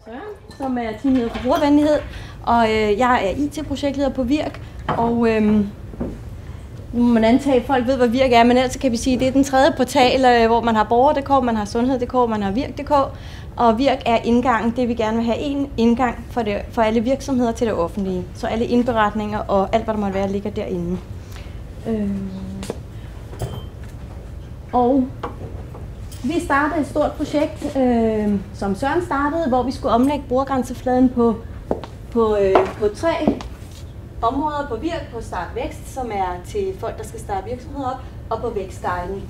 Søren, som er teamleder for brugervenlighed, og jeg er IT-projektleder på Virk, og nu må man antage, at folk ved, hvad Virk er, men ellers kan vi sige, at det er den tredje portal, hvor man har borger.dk, man har sundhed.dk, man har Virk.dk, og Virk er indgangen, det vi gerne vil have en indgang for alle virksomheder til det offentlige, så alle indberetninger og alt, hvad der måtte være, ligger derinde. Og vi startede et stort projekt, som Søren startede, hvor vi skulle omlægge brugergrænsefladen på 3 områder på Virk, på Start Vækst, som er til folk, der skal starte virksomheder op, og på Vækstguiden.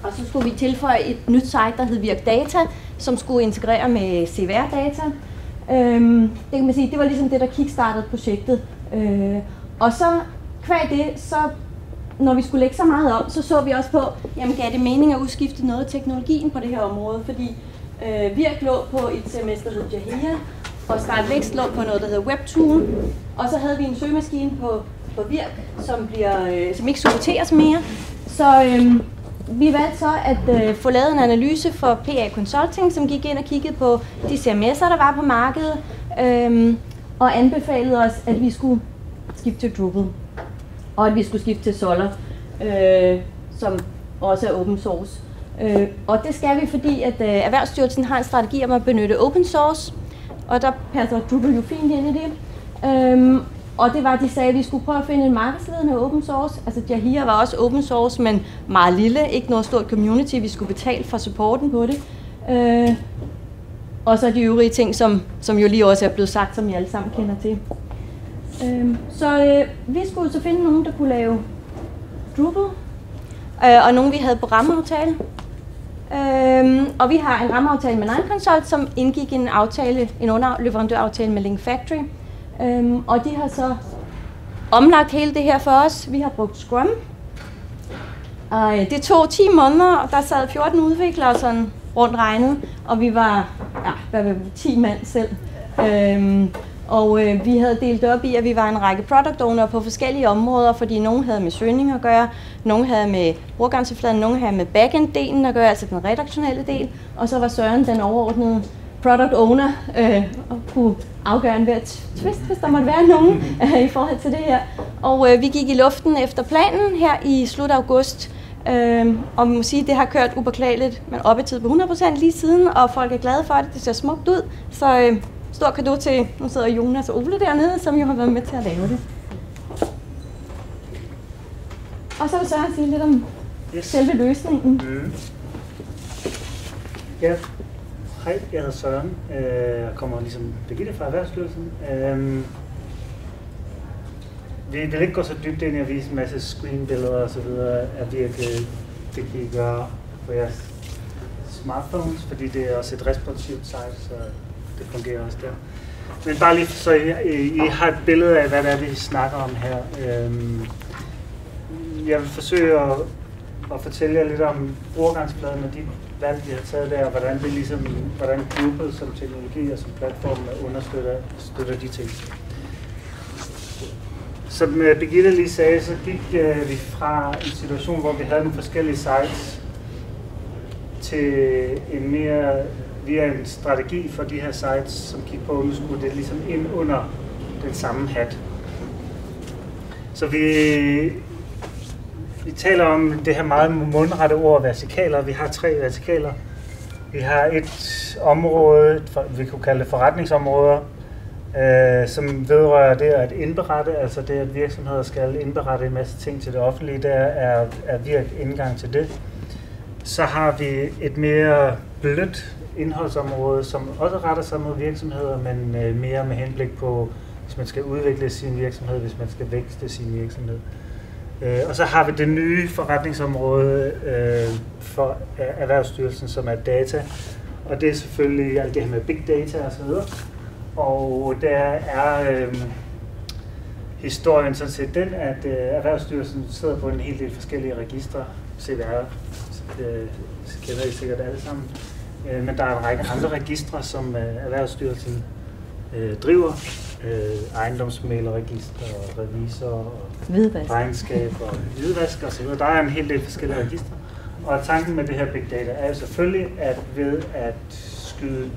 Og så skulle vi tilføje et nyt site, der hed Virk Data, som skulle integrere med CVR-data. Det kan man sige, det var ligesom det, der kickstartede projektet. Og så kvad det, så når vi skulle lægge så meget om, så vi også på, jamen gav det mening at udskifte noget af teknologien på det her område, fordi Virk lå på et CMS, der hed Jahia, og Start Vækst lå på noget, der hedder WebTool, og så havde vi en søgemaskine på Virk, som ikke supporteres mere. Så vi valgte så at få lavet en analyse for PA Consulting, som gik ind og kiggede på de CMS'er, der var på markedet, og anbefalede os, at vi skulle skifte til Drupal, og at vi skulle skifte til Solar, som også er open source. Og det skal vi, fordi at Erhvervsstyrelsen har en strategi om at benytte open source, og der passer Drupal jo fint ind i det. Og det var, at de sagde, at vi skulle prøve at finde en markedsledende open source. Altså Jahia var også open source, men meget lille, ikke noget stort community, vi skulle betale for supporten på det. Og så de øvrige ting, som jo lige også er blevet sagt, som I alle sammen kender til. Så vi skulle så finde nogen, der kunne lave Drupal, og nogen, vi havde på rammeaftale. Og vi har en rammeaftale med Nine Consult, som indgik en underleverandøraftale med Link Factory. Og de har så omlagt hele det her for os. Vi har brugt Scrum. Og det tog 10 måneder, og der sad 14 udviklere sådan rundt regnet, og vi var 10 mand selv. Og vi havde delt op i, at vi var en række product owner på forskellige områder, fordi nogen havde med søgning at gøre, nogen havde med brugergrænsefladen, nogen havde med backend-delen at gøre, altså den redaktionelle del, og så var Søren den overordnede product owner og kunne afgøre en hver twist, hvis der måtte være nogen i forhold til det her. Og vi gik i luften efter planen her i slut august, og man må sige, at det har kørt upåklageligt, men op i tid på 100% lige siden, og folk er glade for det, det ser smukt ud, så stor cadeau til, nu sidder Jonas og Ole dernede, som jo har været med til at lave det. Og så vil Søren sige lidt om selve løsningen. Ja, hej, jeg hedder Søren. Jeg kommer ligesom Birgitte fra Erhvervsstyrelsen. Vi vil ikke gå så dybt ind i at vise en masse screenbilleder og så videre af virkelig, det kan I gøre på jeres smartphones, fordi det er også et responsivt site, så det fungerer også der. Men bare lige så I har et billede af, hvad det er, vi snakker om her. Jeg vil forsøge at fortælle jer lidt om brugergrænsefladen og de valg, vi har taget der, og hvordan Drupal som teknologi og som platform understøtter de ting. Som Birgitte lige sagde, så gik vi fra en situation, hvor vi havde nogle forskellige sites, til en mere via en strategi for de her sites, som gik på, nu skulle det ligesom ind under den samme hat. Så vi taler om det her meget mundrette ord, vertikaler. Vi har 3 vertikaler. Vi har et område, vi kunne kalde det forretningsområder, som vedrører det at indberette, altså det at virksomheder skal indberette en masse ting til det offentlige, der er Virk indgang til det. Så har vi et mere blødt indholdsområde, som også retter sig mod virksomheder, men mere med henblik på, hvis man skal udvikle sin virksomhed, hvis man skal vækste sin virksomhed. Og så har vi det nye forretningsområde for Erhvervsstyrelsen, som er data, og det er selvfølgelig alt det her med big data og så videre. Og der er historien sådan set den, at Erhvervsstyrelsen sidder på en hel del forskellige registre, CVR, kender I sikkert alle sammen. Men der er en række andre registre, som Erhvervsstyrelsen driver. Ejendomsmæglerregister, revisor, regnskab og hvidvask og så videre. Der er en hel del forskellige registre. Og tanken med det her big data er jo selvfølgelig, at ved at skyde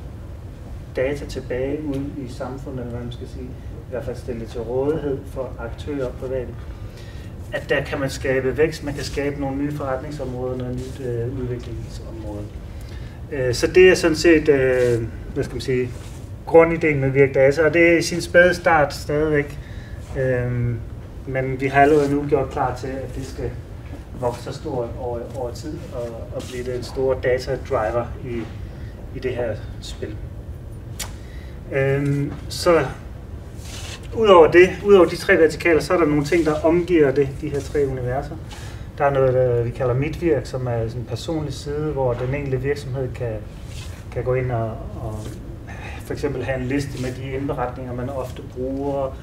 data tilbage ud i samfundet, eller hvad man skal sige, i hvert fald stille det til rådighed for aktører og private. At der kan man skabe vækst, man kan skabe nogle nye forretningsområder, noget nyt udviklingsområde. Så det er sådan set, hvad skal man sige, grundideen med VirkData, og det er i sin spæde start stadigvæk. Men vi har allerede nu gjort klar til, at det skal vokse så stort over tid og blive den store data driver i det her spil. Så udover de 3 vertikaler, så er der nogle ting, der omgiver de her 3 universer. Der er noget, vi kalder Mitvirk, som er sådan en personlig side, hvor den enkelte virksomhed kan gå ind og for eksempel have en liste med de indberetninger, man ofte bruger.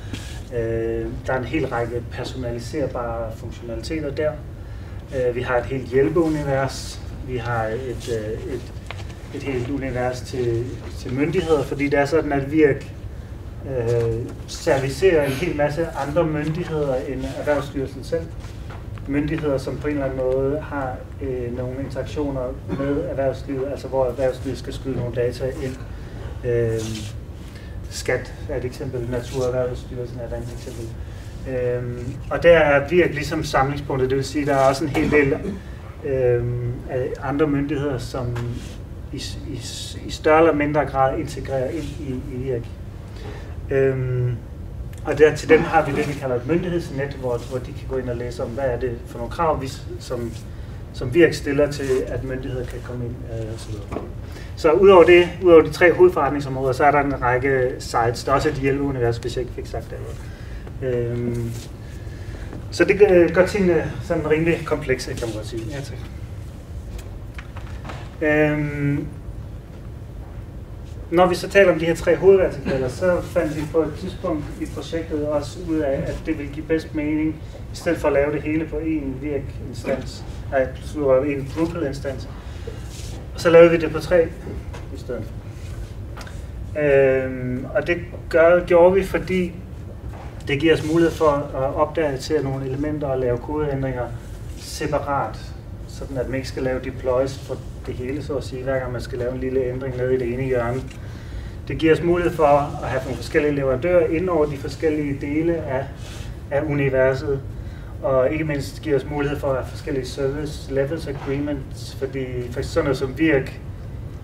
Der er en hel række personaliserbare funktionaliteter der. Vi har et helt hjælpeunivers. Vi har et helt univers til myndigheder, fordi det er sådan, at Virk servicerer en hel masse andre myndigheder end Erhvervsstyrelsen selv. Myndigheder, som på en eller anden måde har nogle interaktioner med erhvervslivet, altså hvor erhvervslivet skal skyde nogle data ind. Skat er et eksempel, Naturerhvervsstyrelsen er et andet eksempel. Og der er Virk ligesom samlingspunktet, det vil sige, at der er også en hel del af andre myndigheder, som i større eller mindre grad integrerer ind i Virk. Og til dem har vi det, vi kalder et myndighedsnet, hvor de kan gå ind og læse om, hvad er det for nogle krav, som Virk stiller til, at myndigheder kan komme ind osv. Så udover de 3 hovedforretningsområder, så er der en række sites. Der er også et hjælpeunivers, hvis jeg ikke fik sagt det. Så det gør tingene sådan rimelig komplekse, kan man godt sige. Ja, tak. Når vi så taler om de her 3 hovedvertikaler, så fandt vi på et tidspunkt i projektet også ud af, at det ville give bedst mening, i stedet for at lave det hele på en Virk-instans, en Drupal-instans. Og så lavede vi det på 3 i stedet. Og det gjorde vi, fordi det giver os mulighed for at opdatere nogle elementer og lave kodeændringer separat, sådan at man ikke skal lave deploys for det hele, så at sige, hver gang man skal lave en lille ændring nede i det ene hjørne. Det giver os mulighed for at have nogle forskellige leverandører ind over de forskellige dele af universet, og ikke mindst giver os mulighed for at have forskellige service levels agreements, fordi for sådan noget som Virk,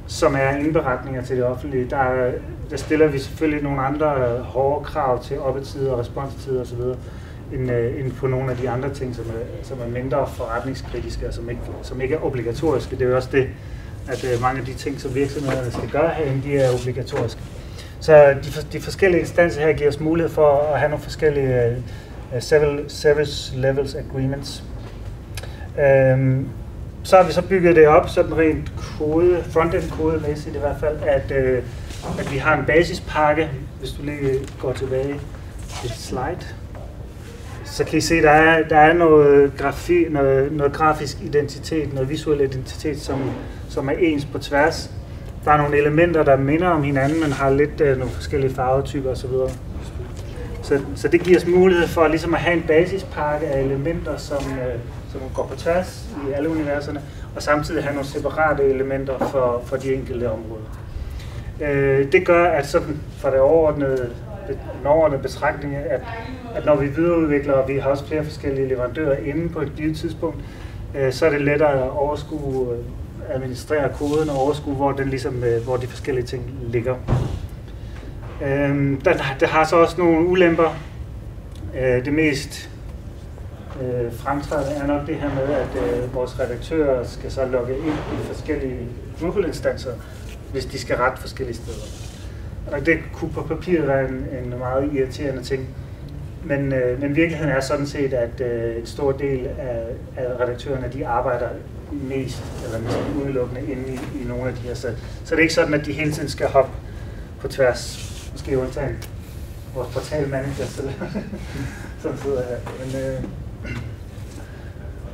som er indberetninger til det offentlige, der stiller vi selvfølgelig nogle andre hårde krav til oppetider og responstider osv., end på nogle af de andre ting, som er mindre forretningskritiske og som ikke er obligatoriske. Det er jo også det, at mange af de ting, som virksomhederne skal gøre herinde, de er obligatoriske. Så de forskellige instanser her giver os mulighed for at have nogle forskellige service levels agreements. Så har vi så bygget det op sådan rent frontend kodemæssigt i hvert fald, at vi har en basispakke. Hvis du lige går tilbage til slide, så kan I se, der er noget grafisk identitet, noget visuel identitet, som er ens på tværs. Der er nogle elementer, der minder om hinanden, men har lidt nogle forskellige farvetyper osv. Så det giver os mulighed for ligesom at have en basispakke af elementer, som går på tværs i alle universerne, og samtidig have nogle separate elementer for de enkelte områder. Det gør, at sådan for den overordnede betragtning, at når vi videreudvikler, og vi har også flere forskellige leverandører inde på et givet tidspunkt, så er det lettere at overskue, administrere koden og overskue, hvor de forskellige ting ligger. Det har så også nogle ulemper. Det mest fremtrædende er nok det her med, at vores redaktører skal så logge ind i forskellige Drupal-instanser, hvis de skal rette forskellige steder. Og det kunne på papiret være en meget irriterende ting. Men virkeligheden er sådan set, at en stor del af redaktørerne, de arbejder mest eller næsten udelukkende inde i nogle af de her steder. Så det er ikke sådan, at de hele tiden skal hoppe på tværs. Måske undtagen vores portalmanager, som sidder her.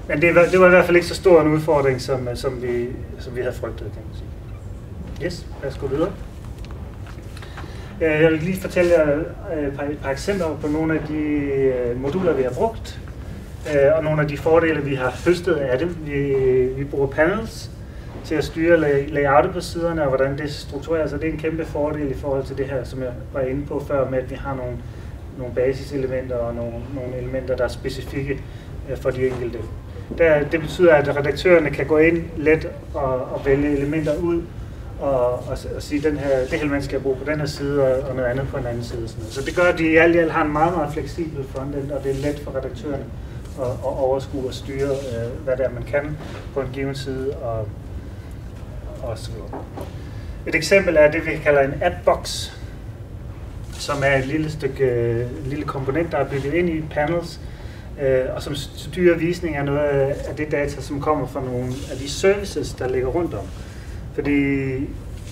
Men det var i hvert fald ikke så stor en udfordring, som vi havde frygtet, kan man sige. Yes, lad os gå videre. Jeg vil lige fortælle jer et par eksempler på nogle af de moduler, vi har brugt, og nogle af de fordele, vi har høstet af dem. Vi bruger panels til at styre layoutet på siderne, og hvordan det strukturerer sig. Det er en kæmpe fordel i forhold til det her, som jeg var inde på før, med at vi har nogle basiselementer og nogle elementer, der er specifikke for de enkelte. Det betyder, at redaktørerne kan gå ind let og vælge elementer ud, og sige, det her element skal jeg bruge på den her side, og noget andet på en anden side. Så det gør, at de i alt har en meget, meget fleksibel frontend, og det er let for redaktørerne at overskue og styre, hvad det er, man kan på en given side, og så videre. Et eksempel er det, vi kalder en appbox, som er et lille komponent, der er bygget ind i panels, og som styrer visning af noget af det data, som kommer fra nogle af de services, der ligger rundt om. Fordi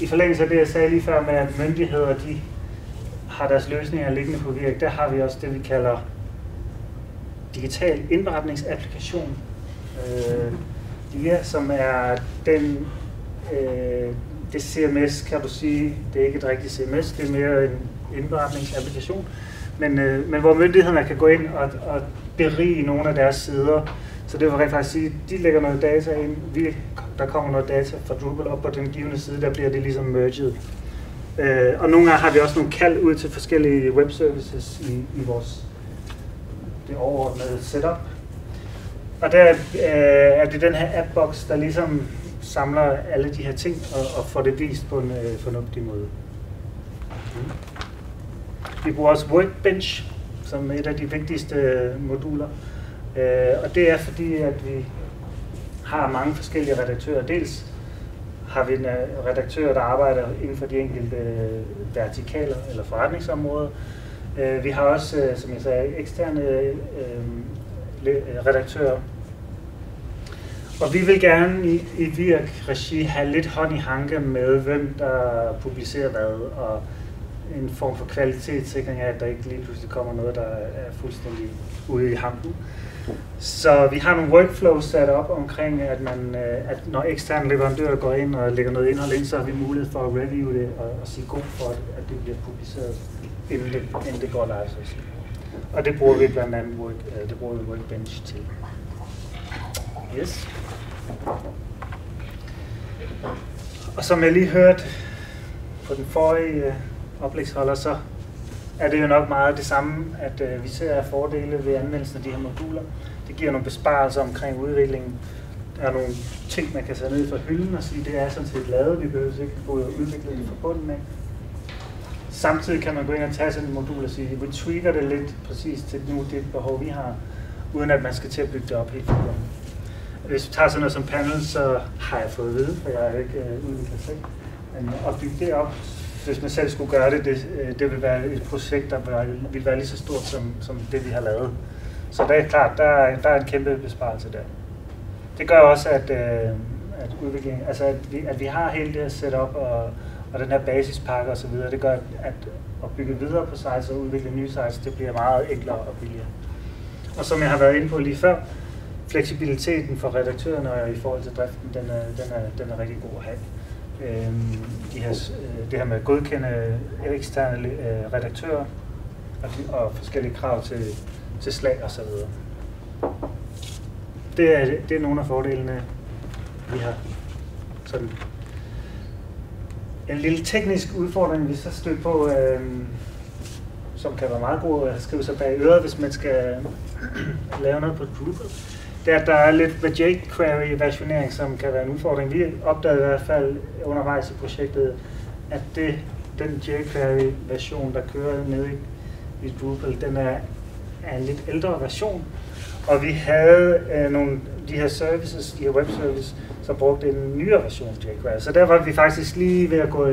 i forlængelse af det, jeg sagde lige før med, at myndigheder de har deres løsninger liggende på Virk, der har vi også det, vi kalder digital indberetningsapplikation, som er den, det CMS, kan du sige, det er ikke et rigtigt CMS, det er mere en indberetningsapplikation, men hvor myndighederne kan gå ind og berige nogle af deres sider. Så det vil rent faktisk sige, at de lægger noget data ind, der kommer noget data fra Drupal op på den givne side, der bliver det ligesom merged. Og nogle gange har vi også nogle kald ud til forskellige webservices i vores det overordnede setup. Og der er det den her appbox, der ligesom samler alle de her ting og får det vist på en fornuftig måde. Vi bruger også Workbench som et af de vigtigste moduler. Og det er fordi, at vi har mange forskellige redaktører. Dels har vi en redaktør, der arbejder inden for de enkelte vertikaler eller forretningsområder. Vi har også, som jeg sagde, eksterne redaktører. Og vi vil gerne i Virk-regi have lidt hånd i hanke med, hvem der publicerer hvad, og en form for kvalitetssikring af, at der ikke lige pludselig kommer noget, der er fuldstændig ude i hampen. Så vi har nogle workflows sat op omkring, at når eksterne leverandører går ind og lægger noget indhold ind, så har vi mulighed for at review det og sige god for, at det bliver publiceret, inden det går live. Og det bruger vi blandt andet Workbench til. Yes. Og som jeg lige hørte på den forrige oplægsholder, så er det jo nok meget det samme, at vi ser fordele ved anvendelsen af de her moduler. Det giver nogle besparelser omkring udviklingen. Der er nogle ting, man kan tage ned fra hylden og sige, det er sådan set lavet, vi behøver ikke gå ud og udvikle det fra bunden af. Samtidig kan man gå ind og tage sådan et modul og sige, vi tweaker det lidt præcis til det behov, vi har, uden at man skal til at bygge det op helt fra bunden. Hvis vi tager sådan noget som panel, så har jeg fået at vide, for jeg har ikke udviklet selv. Men at bygge det op, hvis man selv skulle gøre det vil være et projekt, der vil være lige så stort som det, vi har lavet. Så det er klart, der er en kæmpe besparelse der. Det gør også, at udviklingen, altså at vi har hele det her setup og den her basispakke og så videre, det gør, at bygge videre på sites og udvikle nye sites, det bliver meget enklere og billigere. Og som jeg har været inde på lige før, fleksibiliteten for redaktørerne og i forhold til driften, den er rigtig god at have. Det her med at godkende eksterne redaktører og forskellige krav til slag og så videre. Det er nogle af fordelene, vi har. Sådan en lille teknisk udfordring, vi så støtter på, som kan være meget god at skrive sig bag øret, hvis man skal lave noget på Drupal. Det er, at der er lidt med jQuery-versionering, som kan være en udfordring. Vi opdagede i hvert fald undervejs i projektet, at den jQuery-version, der kører nede i Drupal, den er en lidt ældre version. Og vi havde de her services, de her web-services, som brugte en nyere version af jQuery. Så der var vi faktisk lige ved at gå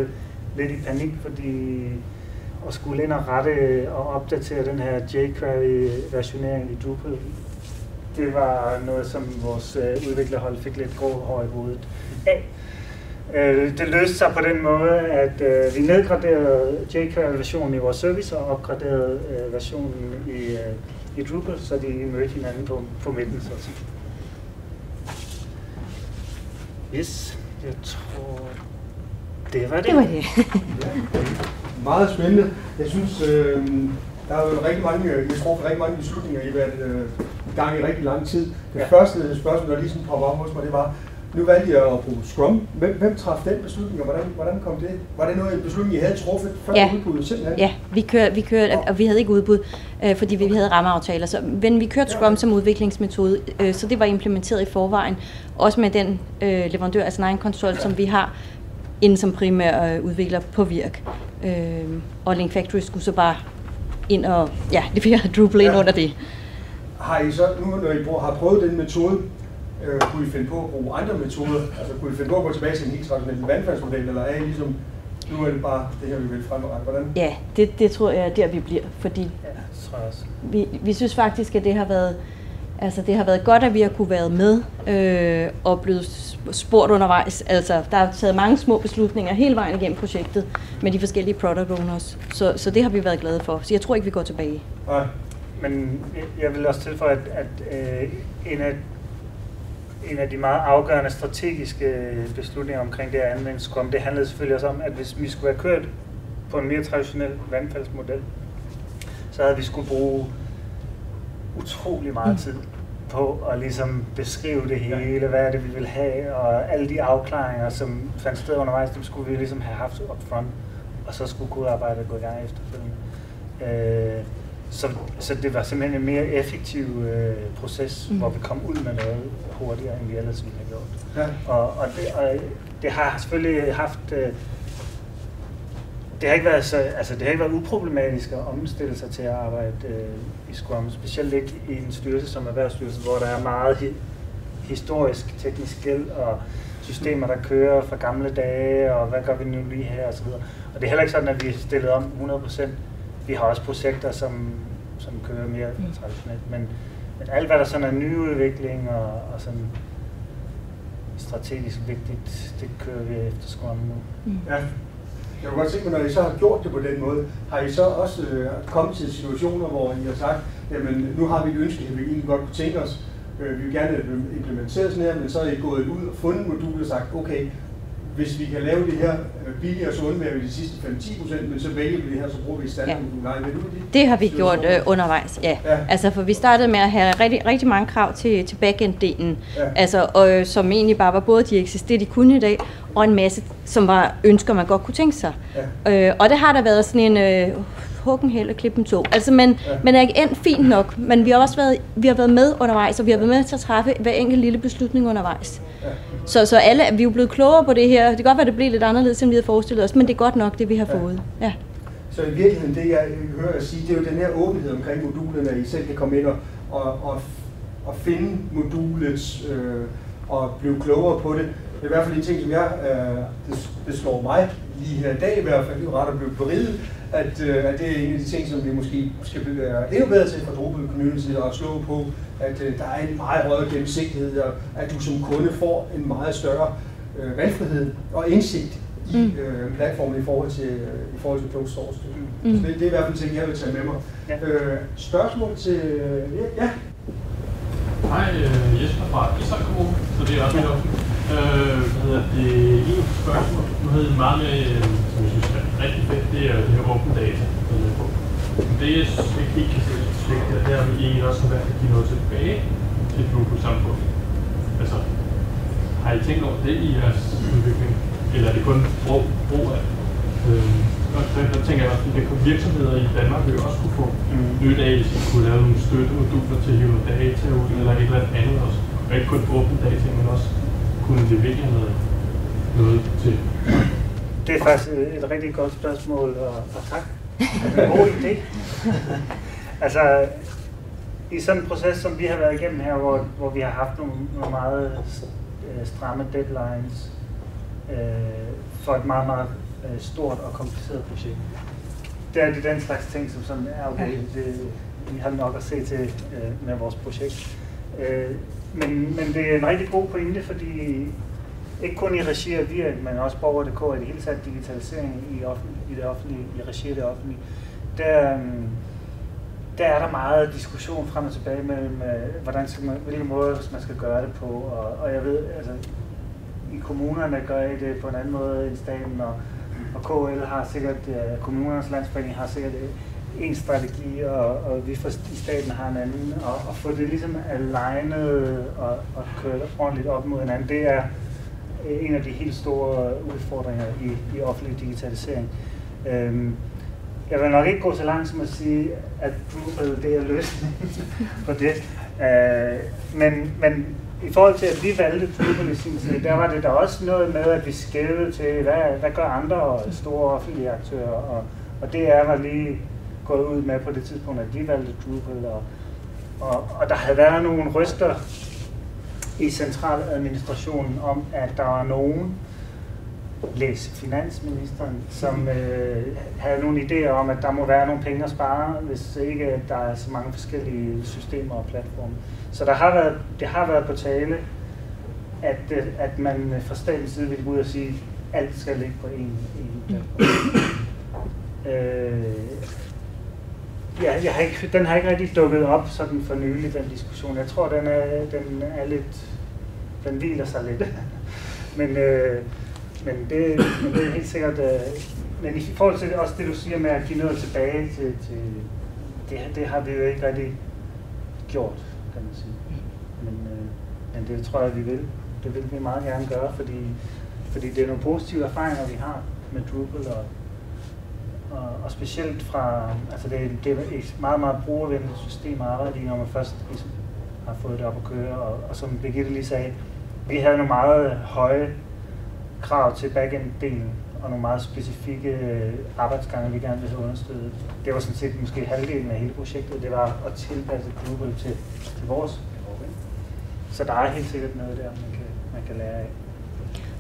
lidt i panik, fordi at skulle ind og rette og opdatere den her jQuery-versionering i Drupal, det var noget, som vores udviklerhold fik lidt grå hår i hovedet af. Det løste sig på den måde, at vi nedgraderede jQuery-versionen i vores service og opgraderede versionen i Drupal, så de mødte hinanden på midten. Så. Yes, jeg tror, det var det. Det var det. Meget spændende. Jeg synes, der er jo rigtig mange beslutninger i været gang i rigtig lang tid. Det første spørgsmål, der lige sådan popper op hos mig, det var, Nu valgte jeg at bruge Scrum. Hvem træffede den beslutning, og hvordan kom det? Var det noget en beslutning, I havde truffet før udbuddet simpelthen? Ja, vi kørte, og vi havde ikke udbud, fordi vi havde rammeaftaler. Men vi kørte Scrum som udviklingsmetode, så det var implementeret i forvejen. Også med den leverandør, altså Nine Consult, som vi har inden som primær udvikler på Virk. Og Link Factory skulle så bare ind og levere Drupal ind under det. Har I så, nu når I har prøvet den metode, kunne I finde på at bruge andre metoder? Altså kunne I finde på at gå tilbage til en helt traditionel vandfaldsmodel, eller er I ligesom, nu er det bare det her, vi vil fremadrettet? Hvordan? Ja, det tror jeg er der, vi bliver, fordi vi synes faktisk, at det har været godt, at vi har kunne være med og blevet spurgt undervejs. Altså, der er taget mange små beslutninger hele vejen igennem projektet med de forskellige product owners, så det har vi været glade for. Så jeg tror ikke, vi går tilbage. Nej. Men jeg vil også tilføje, at en af de meget afgørende strategiske beslutninger omkring det at anvende Scrum, det handlede selvfølgelig også om, at hvis vi skulle have kørt på en mere traditionel vandfaldsmodel, så havde vi skulle bruge utrolig meget tid på at ligesom beskrive det hele, hvad er det, vi vil have, og alle de afklaringer, som fandt sted undervejs, dem skulle vi ligesom have haft upfront, og så skulle kodearbejdet gå i gang efterfølgende. Så det var simpelthen en mere effektiv proces, hvor vi kom ud med noget hurtigere, end vi ellers ville have gjort. Ja. Og det har selvfølgelig haft... Det har ikke været uproblematisk at omstille sig til at arbejde i Scrum, specielt ikke i en styrelse som Erhvervsstyrelsen, hvor der er meget historisk teknisk gæld og systemer, der kører fra gamle dage, og hvad gør vi nu lige her, og så videre. Og det er heller ikke sådan, at vi er stillet om 100%. Vi har også projekter, som kører mere traditionelt, men alt hvad der sådan er nyudvikling og sådan strategisk vigtigt, det kører vi efter Scrum nu. Ja. Jeg kunne godt tænke mig, når I så har gjort det på den måde, har I så også kommet til situationer, hvor I har sagt, jamen nu har vi et ønske, at vi egentlig godt kunne tænke os, vi vil gerne implementere sådan her, men så er I gået ud og fundet moduler og sagt, okay, hvis vi kan lave det her billigere, så undværer vi de sidste 5-10%, men så vælger vi det her, så bruger vi standardmoduler. Nej, ved du det? Det har vi gjort undervejs, ja. Altså, for vi startede med at have rigtig mange krav til backend-delen, altså, og som egentlig bare var både de eksisterende, de kunne i dag, og en masse, som var ønsker, man godt kunne tænke sig. Og det har der været sådan en huggen held og klippen to. Altså, men er ikke endt fint nok, men vi har også været med undervejs, og vi har været med til at træffe hver enkelt lille beslutning undervejs. Så alle, vi er jo blevet klogere på det her. Det kan godt være, det bliver lidt anderledes, end vi havde forestillet os, men det er godt nok, det vi har fået. Ja. Så i virkeligheden, det jeg hører jer sige, det er jo den her åbenhed omkring modulerne, at I selv kan komme ind og finde modulet og blive klogere på det. Det er i hvert fald en ting, som det slår mig lige her i dag i hvert fald, det er ret at blive beriget, at det er en af de ting, som vi måske skal være endnu bedre til fra Drupal Community at slå på, at der er en meget højere gennemsigtighed, og at du som kunde får en meget større valgfrihed og indsigt i platformen i forhold til closed source. Så det er i hvert fald ting, jeg vil tage med mig. Spørgsmål til... Ja? Hej, Jesper fra Ishøj Kommune, så det er også mit opslag. En spørgsmål, nu havde I meget med, som jeg synes er rigtig fedt, det er det her open data. Det jeg ikke helt kan slægte her, det er, at vi egentlig også har valgt at give noget tilbage til Drupal-samfundet. Altså, har I tænkt over det i jeres udvikling, eller er det kun brug af? Og så tænker jeg også, at virksomheder i Danmark vil også kunne få nyt af, hvis de kunne lave nogle støttemoduler til at hive data ud, eller et eller andet også. Og ikke kun open data, men også kunne levere noget til. Det er faktisk et rigtig godt spørgsmål, og tak. Det er en god idé. Altså, i sådan en proces, som vi har været igennem her, hvor vi har haft nogle meget stramme deadlines for et meget, meget stort og kompliceret projekt. Det er den slags ting, som sådan er okay. Vi har nok at se til med vores projekt. Men det er en rigtig god pointe, fordi ikke kun i regi af Virk, men også Borger.dk og i det hele taget digitalisering i det offentlige, i regi af det offentlige, der er der meget diskussion frem og tilbage mellem, hvilke måder man skal gøre det på. Og jeg ved, altså, i kommunerne gør I det på en anden måde end staten, og KL har sikkert, kommunernes landsforening har sikkert en strategi, og vi i staten har en anden, og få det ligesom alignet og kørt ordentligt op mod hinanden, en af de helt store udfordringer i offentlig digitalisering. Jeg vil nok ikke gå så langt som at sige, at Drupal det er løsningen på det. Men i forhold til, at vi valgte Drupal i sin tid, der var det der også noget med, at vi skævede til, hvad gør andre store offentlige aktører, og DR var lige gået ud med på det tidspunkt, at de valgte Drupal, og der havde været nogle røster i centraladministrationen om, at der var nogen, læs finansministeren, som havde nogle idéer om, at der må være nogle penge at spare, hvis ikke der er så mange forskellige systemer og platforme. Så det har været på tale, at man fra statens side ville gå ud og sige, at alt skal ligge på én platform. Den har ikke rigtig dukket op sådan for nylig, den diskussion. Jeg tror, den er lidt, den hviler sig lidt. Men det er helt sikkert, men i forhold til også det, du siger med at give noget tilbage til det har vi jo ikke rigtig gjort, kan man sige. Men det tror jeg, vi vil. Det vil vi meget gerne gøre, fordi det er nogle positive erfaringer, vi har med Drupal, og specielt fra, altså det er et meget, meget brugervenligt system at arbejde i, når man først ligesom har fået det op at køre, og som Birgitte lige sagde, vi havde nogle meget høje krav til backend-delen, og nogle meget specifikke arbejdsgange, vi gerne ville have understøttet. Det var sådan set måske halvdelen af hele projektet, det var at tilpasse Drupal til vores behov. Så der er helt sikkert noget der, man kan lære af.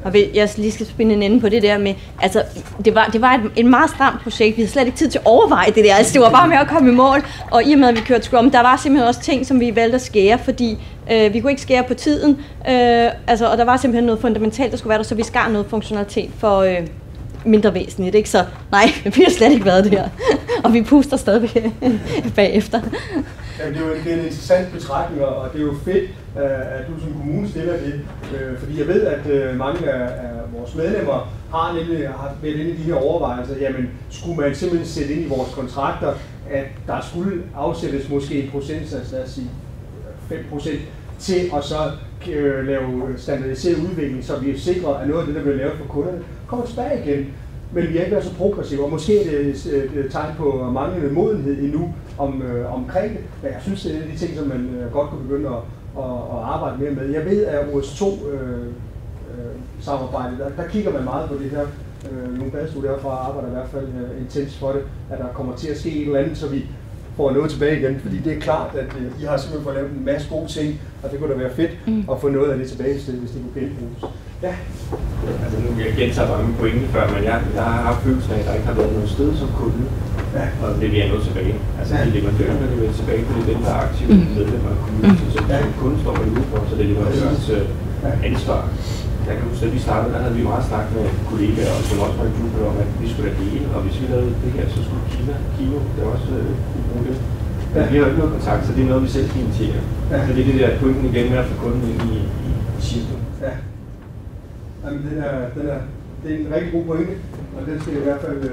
Og jeg lige skal spinde en ende på det der med, altså det var et meget stramt projekt, vi havde slet ikke tid til at overveje det der, altså det var bare med at komme i mål, og i og med at vi kørte Scrum, der var simpelthen også ting, som vi valgte at skære, fordi vi kunne ikke skære på tiden, og der var simpelthen noget fundamentalt, der skulle være der, så vi skar noget funktionalitet for mindre væsentligt, ikke? Så nej, vi har slet ikke været det her, og vi puster stadigvæk bagefter. Ja, det er en interessant betragtning, og det er jo fedt, at du som kommune stiller det, fordi jeg ved, at mange af vores medlemmer har været inde i de her overvejelser, jamen skulle man simpelthen sætte ind i vores kontrakter, at der skulle afsættes måske en procentsats, lad os sige 5%, til at så lave standardiseret udvikling, så vi er sikre, at noget af det, der bliver lavet for kunderne, kommer tilbage igen. Men vi har ikke været så progressive, og måske er det et tegn på manglende modenhed endnu omkring det. Men jeg synes, det er en af de ting, som man godt kunne begynde at arbejde mere med. Jeg ved, at OS2-samarbejdet, der kigger man meget på det her. Nogle badstudier derfra arbejder i hvert fald intens for det, at der kommer til at ske et eller andet, så vi får noget tilbage igen. Fordi det er klart, at I har simpelthen fået lavet en masse gode ting, og det kunne da være fedt at få noget af det tilbage, hvis det kunne genbruges. Ja. Altså nu jeg gentager bare min pointe før, men jeg har haft følelsen af, at der ikke har været noget sted som kunde, og det bliver noget tilbage. Altså det er leverandøren, der leverer tilbage, fordi den, der er aktiv medlemmer af community, så kunden står man ude for, så det er leverandørens ansvar. Jeg kan huske, at vi startede, der havde vi meget snakket med kollegaer, og som også var i Drupal om, at vi skulle da dele, og hvis vi lavede det her, så skulle Kino, der også kunne bruge det. Men vi har jo ikke noget kontakt, så det er noget, vi selv skal initiere. Så det er det der pointen igen med at få kunden ind i cirklen. Ja. Jamen, det er en rigtig god pointe, og den skal i hvert fald vi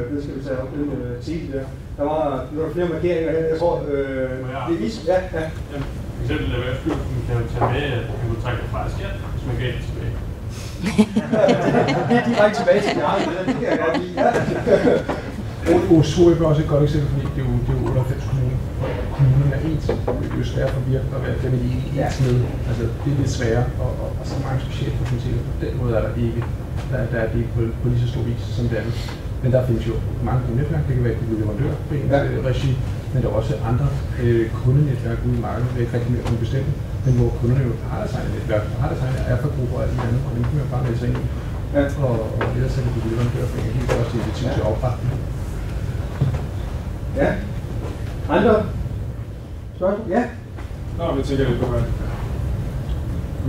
tage op, den titel der. Der var flere markeringer her, jeg tror, det er is. Ja. For eksempel erhvervsstyrelsen kan jo tage med, at man kan trække det fra skat, hvis man gav det tilbage. Det er direkte tilbage til Bjarne, det kan jeg godt lide. OSU er også et godt eksempel, fordi det er jo 98 kommuner. Kommunerne er ens. Det er jo svært for virken at være familie ens med. Altså, det er lidt sværere, og så mange specialpotentialer. På den måde er der ikke. Der er det ikke på lige så stor vis som det andet. Men der findes jo mange gode netværk. Det kan være et leverandør på ens regi, men der er også andre kundenetværk ude i markedet. Det er ikke rigtig mere bestemt, men hvor kunderne jo har deres egne netværk, har deres egne erfagrupper og alt det andet, og dem kan man bare melde sig ind i. Og ellers er det på leverandør for en helt første initiativ til opretning. Ja. Andre spørgsmål? Ja. Nå, jeg tænker lidt på, at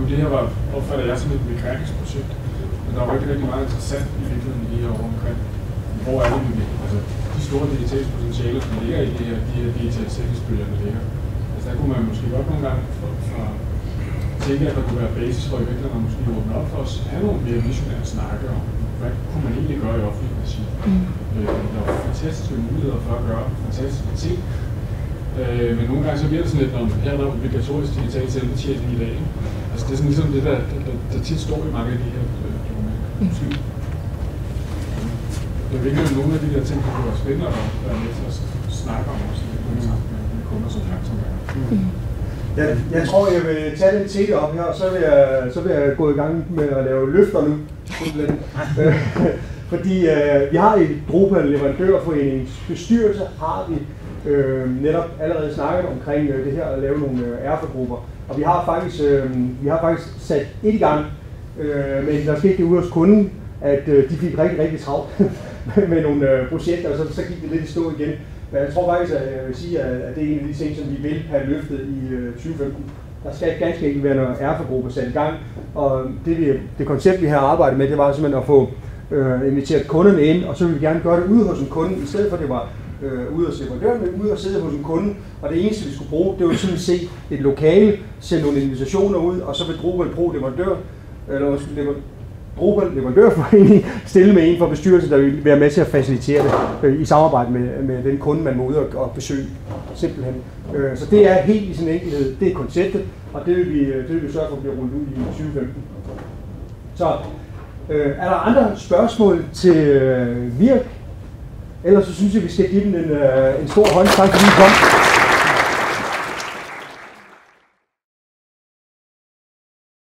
det her var opfattet jeg som et migreringsprojekt, men der var ikke rigtig meget interessant i virkeligheden lige over omkring. Hvor er det med altså, de store digitalitetspotentialer, som ligger i de her digitaliseringsbølger, der ligger. Altså der kunne man måske godt nogle gange tænke, at der kunne være basis for udviklerne og måske åbne op for os at have nogle mere visionære snakke om, hvad kunne man egentlig gøre i offentlig regi. Der var fantastiske muligheder for at gøre fantastiske ting. Men nogle gange så bliver det sådan lidt, når her er der obligatorisk digital selvbetjening i dag. Altså det er sådan ligesom det, der tit står i mange af de her Jeg ved ikke, om nogle af de der ting, der kunne være spændende at være med til at snakke om også i kontakt med kunder som langsommere. Jeg tror, jeg vil tage den tete op her, og så vil jeg gå i gang med at lave løfter nu. Fordi vi har i Drupal Leverandørforeningens bestyrelse, har vi netop allerede snakket omkring det her at lave nogle erfagrupper. Og vi har faktisk sat et i gang, men der skete det ude hos kunden, at de fik rigtig travlt med nogle projekter, og så gik det lidt i stå igen. Men jeg tror faktisk, at jeg vil sige, at det er en af de ting, som vi vil have løftet i 2015. Der skal ganske enkelt være noget erfagrupper sat i gang, og det koncept, vi har arbejdet med, det var simpelthen at få inviteret kunderne ind, og så vil vi gerne gøre det ude hos en kunde, i stedet for at det var ude hos leverandøren, men ude og sidde hos en kunde. Og det eneste, vi skulle bruge, det var simpelthen se et lokale, sende nogle invitationer ud, og så vil Drupal Pro Drupal Leverandørforening stille med en fra bestyrelsen, der vil være med til at facilitere det i samarbejde med den kunde, man må ud og besøge. Simpelthen. Så det er helt i sin enkelhed, det er konceptet, og det vil vi sørge for at blive rullet ud i 2015. Så er der andre spørgsmål til Virk? Ellers så synes jeg, vi skal give dem en stor håndtræk, fordi de kom.